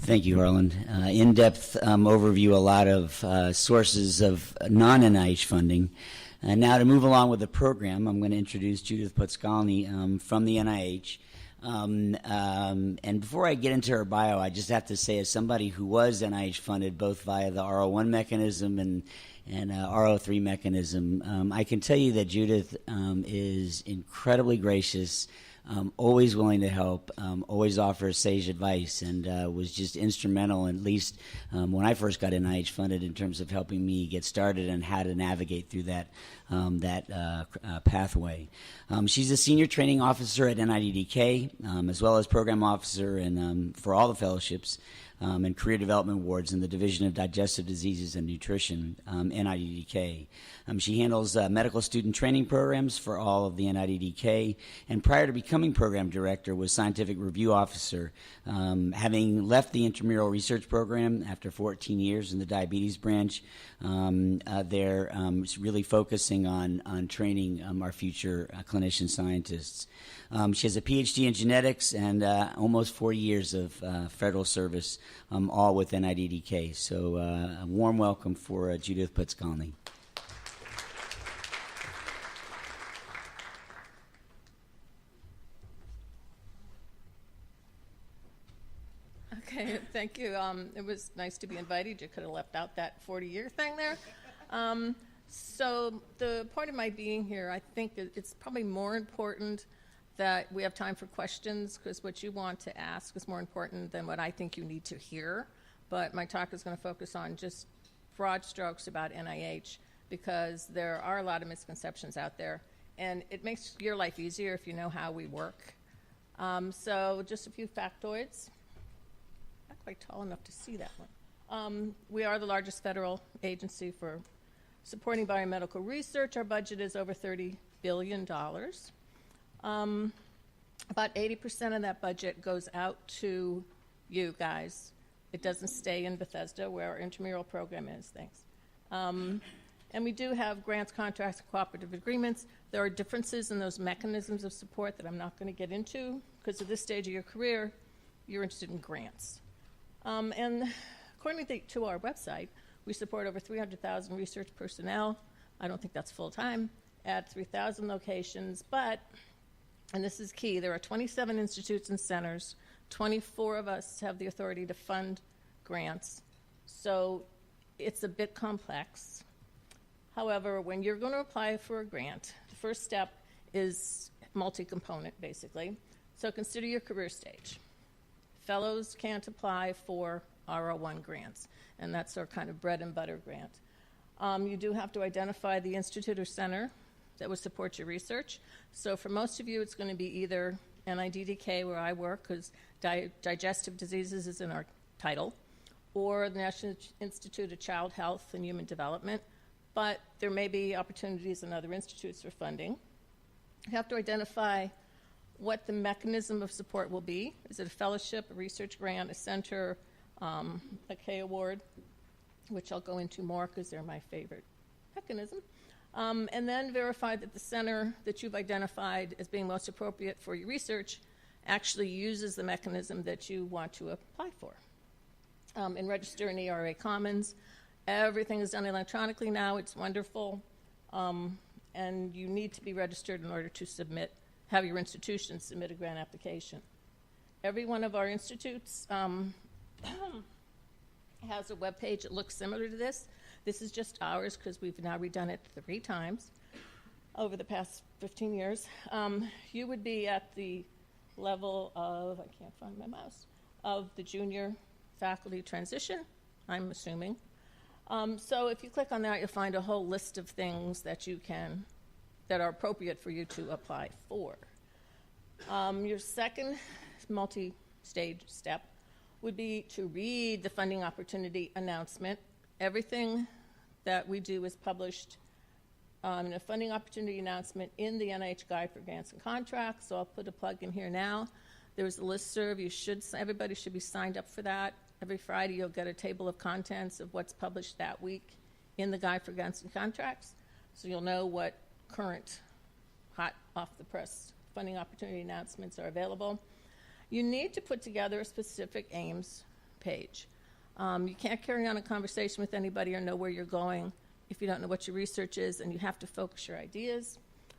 Thank you, Harlan. In-depth overview, a lot of sources of non-NIH funding. And now to move along with the program, I'm going to introduce Judith Podskalny from the NIH. And before I get into her bio, I just have to say, as somebody who was NIH funded both via the R01 mechanism and R03 mechanism, I can tell you that Judith is incredibly gracious, always willing to help, always offers sage advice, and was just instrumental, at least when I first got NIH funded, in terms of helping me get started and how to navigate through that pathway. She's a senior training officer at NIDDK, as well as program officer and for all the fellowships and career development awards in the Division of Digestive Diseases and Nutrition, NIDDK. She handles medical student training programs for all of the NIDDK, and prior to becoming program director was scientific review officer, having left the intramural research program after 14 years in the diabetes branch. They're really focusing on training our future clinician scientists. She has a PhD in genetics and almost 40 years of federal service, all with NIDDK. So a warm welcome for Judith Podskalny. Okay, thank you. It was nice to be invited. You could have left out that 40-year thing there. So the point of my being here, I think it's probably more important that we have time for questions, because what you want to ask is more important than what I think you need to hear. But my talk is going to focus on just broad strokes about NIH, because there are a lot of misconceptions out there, and it makes your life easier if you know how we work. So just a few factoids. Not quite tall enough to see that one. We are the largest federal agency for supporting biomedical research. Our budget is over $30 billion. About 80% of that budget goes out to you guys. It doesn't stay in Bethesda, where our intramural program is. Thanks. And we do have grants, contracts, and cooperative agreements. There are differences in those mechanisms of support that I'm not going to get into, because at this stage of your career, you're interested in grants. And according to our website, we support over 300,000 research personnel. I don't think that's full-time, at 3,000 locations, but, and this is key, there are 27 institutes and centers. 24 of us have the authority to fund grants, so it's a bit complex. However, when you're going to apply for a grant, the first step is multi-component, basically. So consider your career stage. Fellows can't apply for R01 grants, and that's our kind of bread and butter grant. You do have to identify the institute or center that would support your research. So for most of you, it's going to be either NIDDK, where I work, because digestive diseases is in our title, or the National Institute of Child Health and Human Development, but there may be opportunities in other institutes for funding. You have to identify what the mechanism of support will be. Is it a fellowship, a research grant, a center, a K award, which I'll go into more because they're my favorite mechanism. And then verify that the center that you've identified as being most appropriate for your research actually uses the mechanism that you want to apply for. And register in ERA Commons. Everything is done electronically now. It's wonderful. And you need to be registered in order to have your institution submit a grant application. Every one of our institutes has a web page that looks similar to this. This is just ours because we've now redone it 3 times over the past 15 years. You would be at the level of, I can't find my mouse, of the junior faculty transition, I'm assuming. So if you click on that, you'll find a whole list of things that that are appropriate for you to apply for. Your second multi-stage step would be to read the funding opportunity announcement. Everything that we do is published in a funding opportunity announcement in the NIH Guide for Grants and Contracts, so I'll put a plug in here now. There's a listserv. Everybody should be signed up for that. Every Friday you'll get a table of contents of what's published that week in the Guide for Grants and Contracts, so you'll know what current, hot, off-the-press funding opportunity announcements are available. You need to put together specific aims page. You can't carry on a conversation with anybody or know where you're going if you don't know what your research is, and you have to focus your ideas.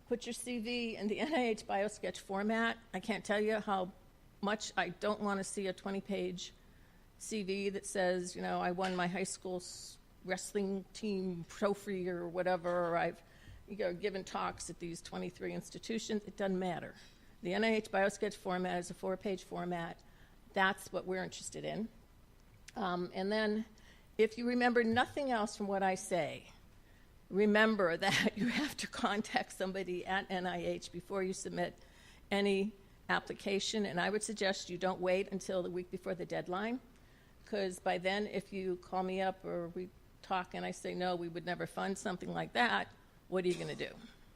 Put your CV in the NIH BioSketch format. I can't tell you how much I don't want to see a 20-page CV that says, I won my high school wrestling team trophy or whatever, or I've given talks at these 23 institutions. It doesn't matter. The NIH BioSketch format is a 4-page format. That's what we're interested in. And then if you remember nothing else from what I say, remember that you have to contact somebody at NIH before you submit any application. And I would suggest you don't wait until the week before the deadline, because by then if you call me up or we talk and I say, no, we would never fund something like that, what are you going to do?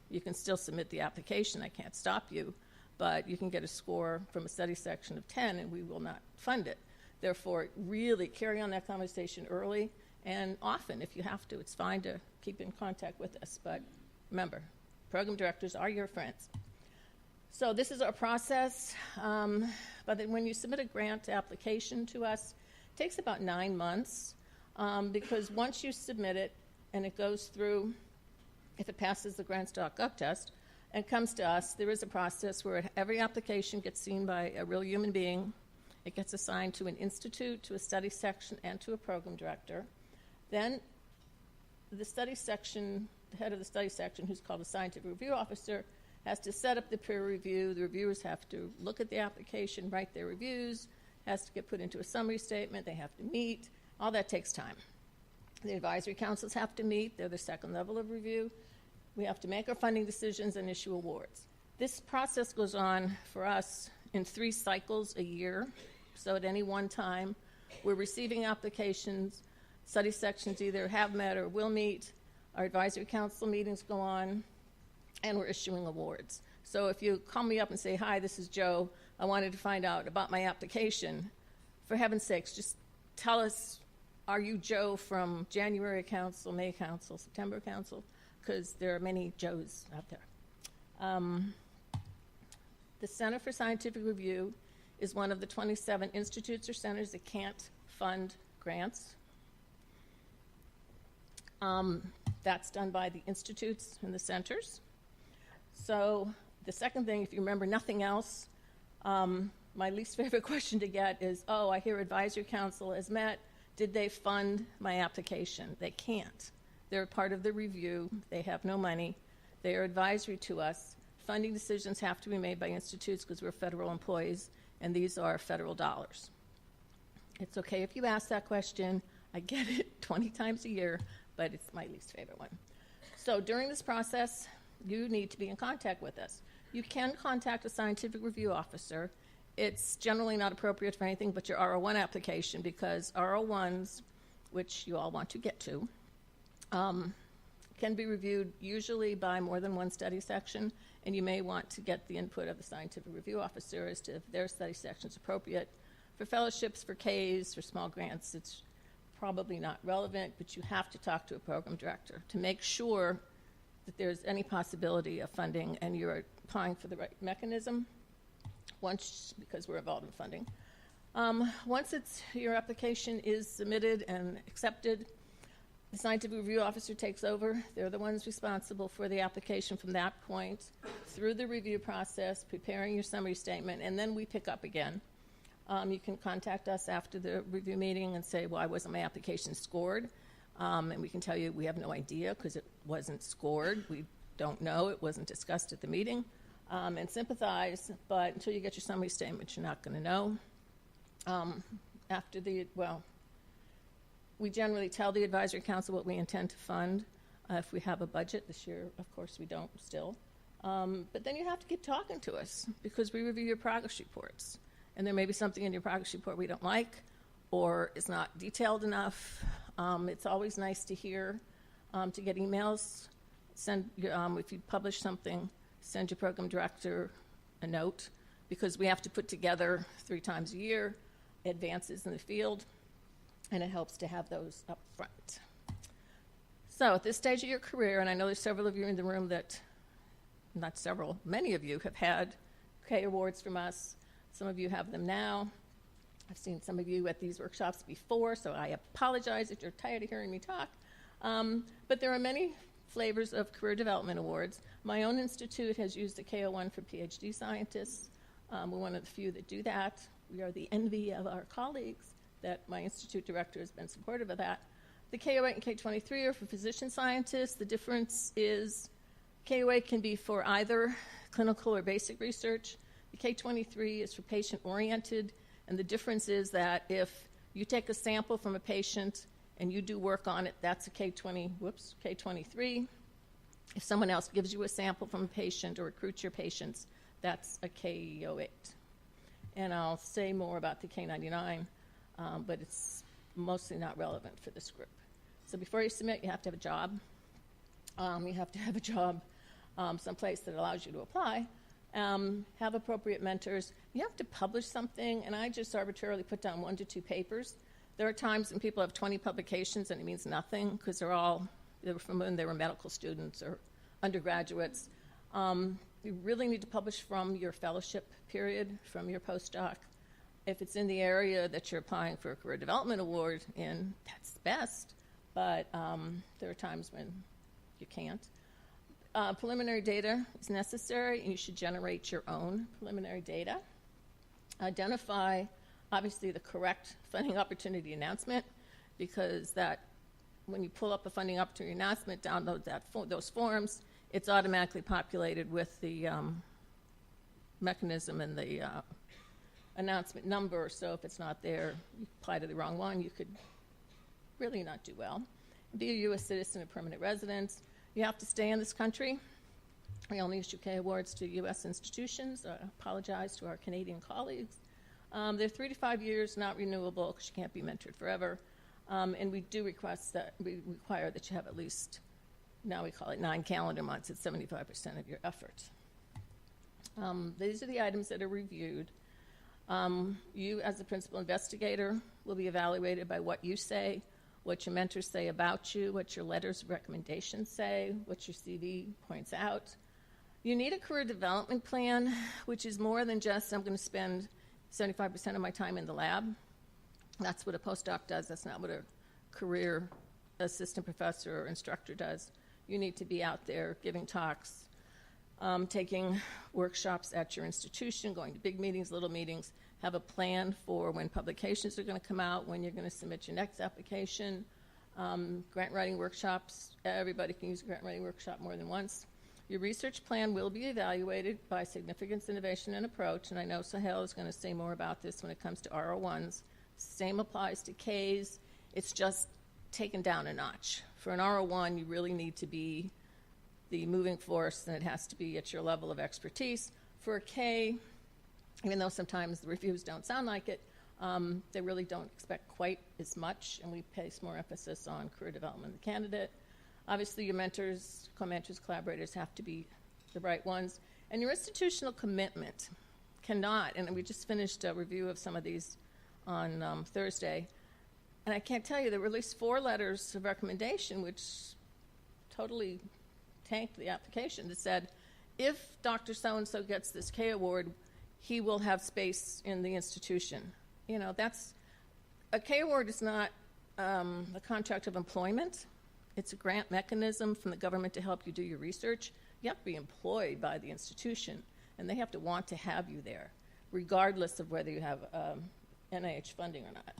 You can still submit the application. I can't stop you, but you can get a score from a study section of 10 and we will not fund it. Therefore, really carry on that conversation early and often if you have to. It's fine to keep in contact with us, but remember, program directors are your friends. So this is our process. But then when you submit a grant application to us, it takes about 9 months because once you submit it and it goes through, if it passes the grants.gov test and comes to us, there is a process where every application gets seen by a real human being. It gets assigned to an institute, to a study section, and to a program director. Then the study section, the head of the study section, who's called a scientific review officer, has to set up the peer review. The reviewers have to look at the application, write their reviews, has to get put into a summary statement. They have to meet. All that takes time. The advisory councils have to meet. They're the second level of review. We have to make our funding decisions and issue awards. This process goes on for us in 3 cycles a year. So at any one time, we're receiving applications. Study sections either have met or will meet. Our advisory council meetings go on, and we're issuing awards. So if you call me up and say, hi, this is Joe, I wanted to find out about my application, for heaven's sakes, just tell us, are you Joe from January Council, May Council, September Council? Because there are many Joes out there. The Center for Scientific Review is one of the 27 institutes or centers that can't fund grants. That's done by the institutes and the centers. So the second thing, if you remember nothing else, my least favorite question to get is, I hear advisory council has met. Did they fund my application? They can't. They're part of the review. They have no money. They are advisory to us. Funding decisions have to be made by institutes because we're federal employees, and these are federal dollars. It's okay if you ask that question. I get it 20 times a year, but it's my least favorite one. So during this process, you need to be in contact with us. You can contact a scientific review officer. It's generally not appropriate for anything but your R01 application because R01s, which you all want to get to, can be reviewed usually by more than one study section, and you may want to get the input of the scientific review officer as to if their study section is appropriate. For fellowships, for Ks, for small grants, it's probably not relevant, but you have to talk to a program director to make sure that there's any possibility of funding and you're applying for the right mechanism, because we're involved in funding. Once your application is submitted and accepted, the scientific review officer takes over. They're the ones responsible for the application from that point through the review process, preparing your summary statement, and then we pick up again. You can contact us after the review meeting and say, why wasn't my application scored? And we can tell you we have no idea because it wasn't scored. We don't know. It wasn't discussed at the meeting. And sympathize, but until you get your summary statement, you're not going to know. We generally tell the advisory council what we intend to fund if we have a budget. This year, of course, we don't still. But then you have to keep talking to us because we review your progress reports. And there may be something in your progress report we don't like or is not detailed enough. It's always nice to hear, to get emails. If you publish something, send your program director a note because we have to put together 3 times a year advances in the field, and it helps to have those up front. So at this stage of your career, and I know there's several of you in the room that, not several, many of you have had K awards from us. Some of you have them now. I've seen some of you at these workshops before, so I apologize if you're tired of hearing me talk. But there are many flavors of career development awards. My own institute has used the KO1 for PhD scientists. We're one of the few that do that. We are the envy of our colleagues that my institute director has been supportive of that. The KO8 and K23 are for physician scientists. The difference is KO8 can be for either clinical or basic research. The K23 is for patient-oriented, and the difference is that if you take a sample from a patient and you do work on it, that's a K23. If someone else gives you a sample from a patient or recruits your patients, that's a KO8. And I'll say more about the K99, but it's mostly not relevant for this group. So before you submit, you have to have a job. You have to have a job someplace that allows you to apply. Have appropriate mentors. You have to publish something, and I just arbitrarily put down 1 to 2 papers. There are times when people have 20 publications and it means nothing because they were from when they were medical students or undergraduates. You really need to publish from your fellowship period, from your postdoc. If it's in the area that you're applying for a career development award in, that's best, but there are times when you can't. Preliminary data is necessary, and you should generate your own preliminary data. Identify, obviously, the correct funding opportunity announcement, because that when you pull up a funding opportunity announcement, download those forms, it's automatically populated with the mechanism and the announcement number. So if it's not there, you apply to the wrong one, you could really not do well. Be a U.S. citizen or permanent resident. You have to stay in this country. We only issue K awards to U.S. institutions. I apologize to our Canadian colleagues. They're 3 to 5 years, not renewable, because you can't be mentored forever. And we do require that you have at least, now we call it 9 calendar months. It's 75% of your effort. These are the items that are reviewed. You, as the principal investigator, will be evaluated by what you say, what your mentors say about you, what your letters of recommendation say, what your CV points out. You need a career development plan, which is more than just I'm going to spend 75% of my time in the lab. That's what a postdoc does. That's not what a career assistant professor or instructor does. You need to be out there giving talks, taking workshops at your institution, going to big meetings, little meetings, have a plan for when publications are going to come out, when you're going to submit your next application. Grant writing workshops, everybody can use a grant writing workshop more than once. Your research plan will be evaluated by significance, innovation, and approach, and I know Sahel is going to say more about this when it comes to R01s. Same applies to Ks. It's just taken down a notch. For an R01, you really need to be the moving force, and it has to be at your level of expertise. For a K, even though sometimes the reviews don't sound like it, they really don't expect quite as much, and we place more emphasis on career development of the candidate. Obviously, your mentors, co-mentors, collaborators have to be the right ones. And your institutional commitment cannot, and we just finished a review of some of these on Thursday, and I can't tell you, there were at least 4 letters of recommendation which totally tanked the application that said, if Dr. So-and-so gets this K award, he will have space in the institution. You know, a K award is not a contract of employment. It's a grant mechanism from the government to help you do your research. You have to be employed by the institution, and they have to want to have you there, regardless of whether you have NIH funding or not.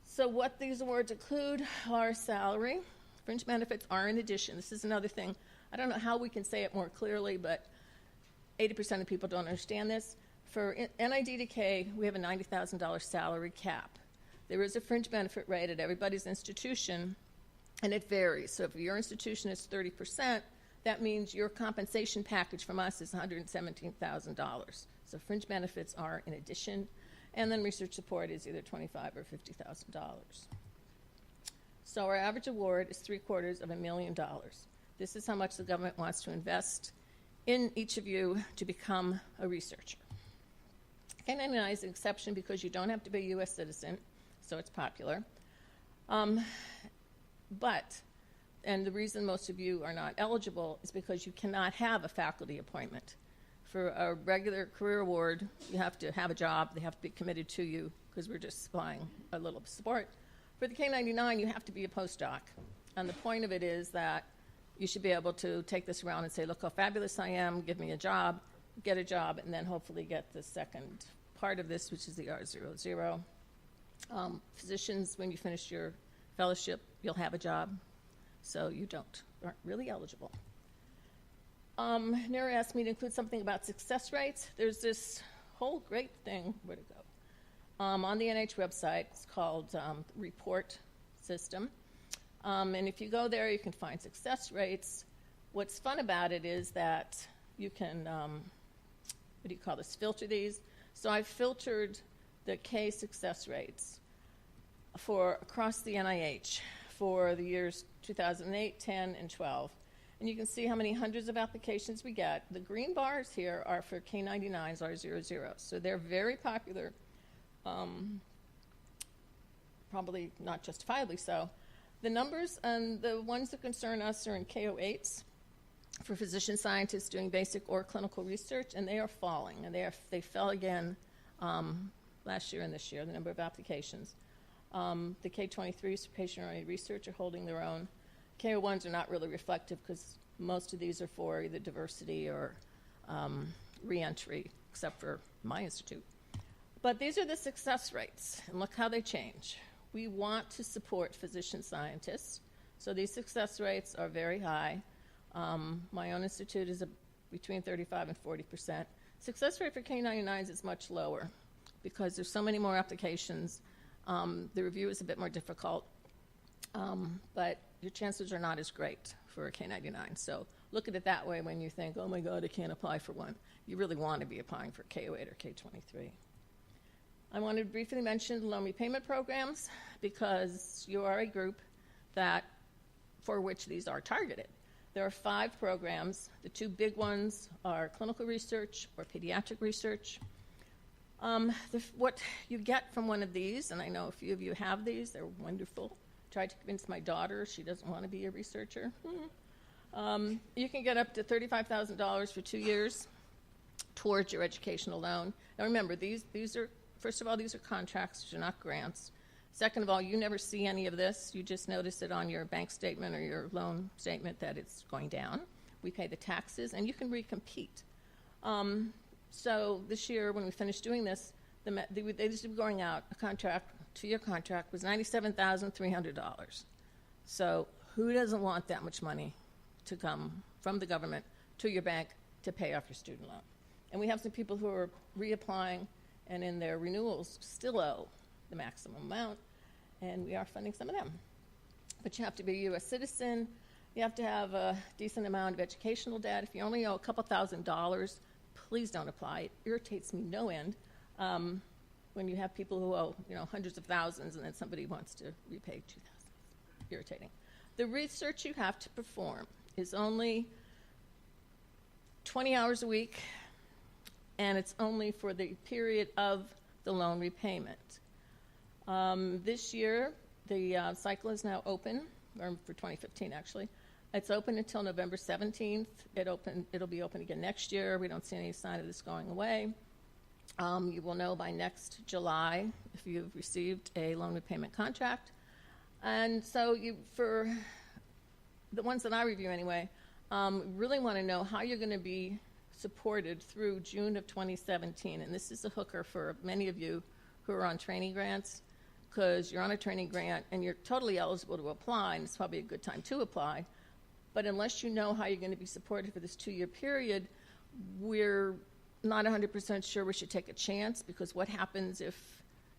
So what these awards include are salary. Fringe benefits are in addition. This is another thing. I don't know how we can say it more clearly, but 80% of people don't understand this. For NIDDK, we have a $90,000 salary cap. There is a fringe benefit rate at everybody's institution, and it varies. So if your institution is 30%, that means your compensation package from us is $117,000. So fringe benefits are in addition, and then research support is either $25,000 or $50,000. So our average award is $750,000. This is how much the government wants to invest in each of you to become a researcher. K99 is an exception because you don't have to be a U.S. citizen, so it's popular. But the reason most of you are not eligible is because you cannot have a faculty appointment For a regular career award, you have to have a job. They have to be committed to you because we're just supplying a little support. For the K-99, you have to be a postdoc. And the point of it is that you should be able to take this around and say, look how fabulous I am, give me a job, get a job, and then hopefully get the second part of this, which is the R00. Physicians, when you finish your fellowship, you'll have a job, so you aren't really eligible. Nara asked me to include something about success rates. There's this whole great thing, where'd it go? On the NIH website, it's called Report System. And if you go there, you can find success rates. What's fun about it is that you can, filter these. So I've filtered the K success rates for across the NIH for the years 2008, 10, and 12. And you can see how many hundreds of applications we get. The green bars here are for K-99s, R00. So they're very popular, probably not justifiably so. The numbers and the ones that concern us are in K-08s for physician scientists doing basic or clinical research, and they are falling. And they fell again last year and this year, the number of applications. The K-23s for patient-oriented research are holding their own. K-01s are not really reflective because most of these are for either diversity or reentry, except for my institute. But these are the success rates, and look how they change. We want to support physician scientists, so these success rates are very high. My own institute is between 35 and 40%. Success rate for K-99s is much lower because there's so many more applications. The review is a bit more difficult, but your chances are not as great for a K-99. So look at it that way when you think, oh my God, I can't apply for one. You really want to be applying for K-08 or K-23. I wanted to briefly mention the loan repayment programs because you are a group for which these are targeted. There are 5 programs. The 2 big ones are clinical research or pediatric research. What you get from one of these, and I know a few of you have these, they're wonderful. Tried to convince my daughter she doesn't want to be a researcher. You can get up to $35,000 for 2 years towards your educational loan. Now remember, these are, first of all, these are contracts, these are not grants. Second of all, you never see any of this. You just notice it on your bank statement or your loan statement that it's going down. We pay the taxes, and you can recompete. So this year, when we finished doing this, they used to be going out, a contract, 2-year contract, was $97,300. So who doesn't want that much money to come from the government to your bank to pay off your student loan? And we have some people who are reapplying and in their renewals still owe the maximum amount, and we are funding some of them. But you have to be a U.S. citizen. You have to have a decent amount of educational debt. If you only owe a couple $1,000s, please don't apply. It irritates me no end when you have people who owe hundreds of thousands and then somebody wants to repay $2,000. Irritating. The research you have to perform is only 20 hours a week, and it's only for the period of the loan repayment. This year, the cycle is now open, or for 2015 actually. It's open until November 17th. It'll be open again next year. We don't see any sign of this going away. You will know by next July if you've received a loan repayment contract. And so for the ones that I review anyway, really want to know how you're going to be supported through June of 2017. And this is a hooker for many of you who are on training grants, because you're on a training grant and you're totally eligible to apply, and it's probably a good time to apply. But unless you know how you're going to be supported for this 2-year period, we're not 100% sure we should take a chance, because what happens if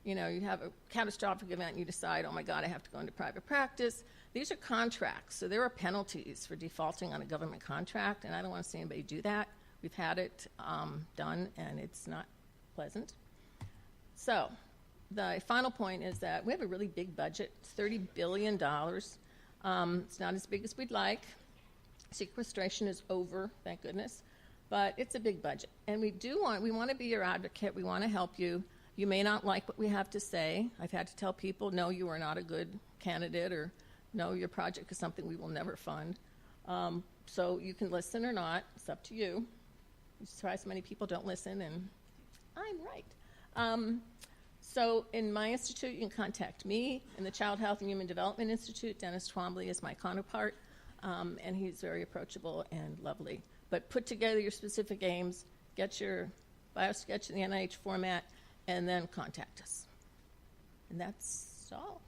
you have a catastrophic event and you decide, oh my God, I have to go into private practice? These are contracts, so there are penalties for defaulting on a government contract, and I don't want to see anybody do that. We've had it done, and it's not pleasant. So the final point is that we have a really big budget. It's $30 billion. It's not as big as we'd like. Sequestration is over, thank goodness. But it's a big budget. And we want to be your advocate. We want to help you. You may not like what we have to say. I've had to tell people, no, you are not a good candidate, or no, your project is something we will never fund. So you can listen or not. It's up to you. I'm surprised many people don't listen, and I'm right. So in my institute, you can contact me. In the Child Health and Human Development Institute, Dennis Twombly is my counterpart, and he's very approachable and lovely. But put together your specific aims, get your biosketch in the NIH format, and then contact us. And that's all.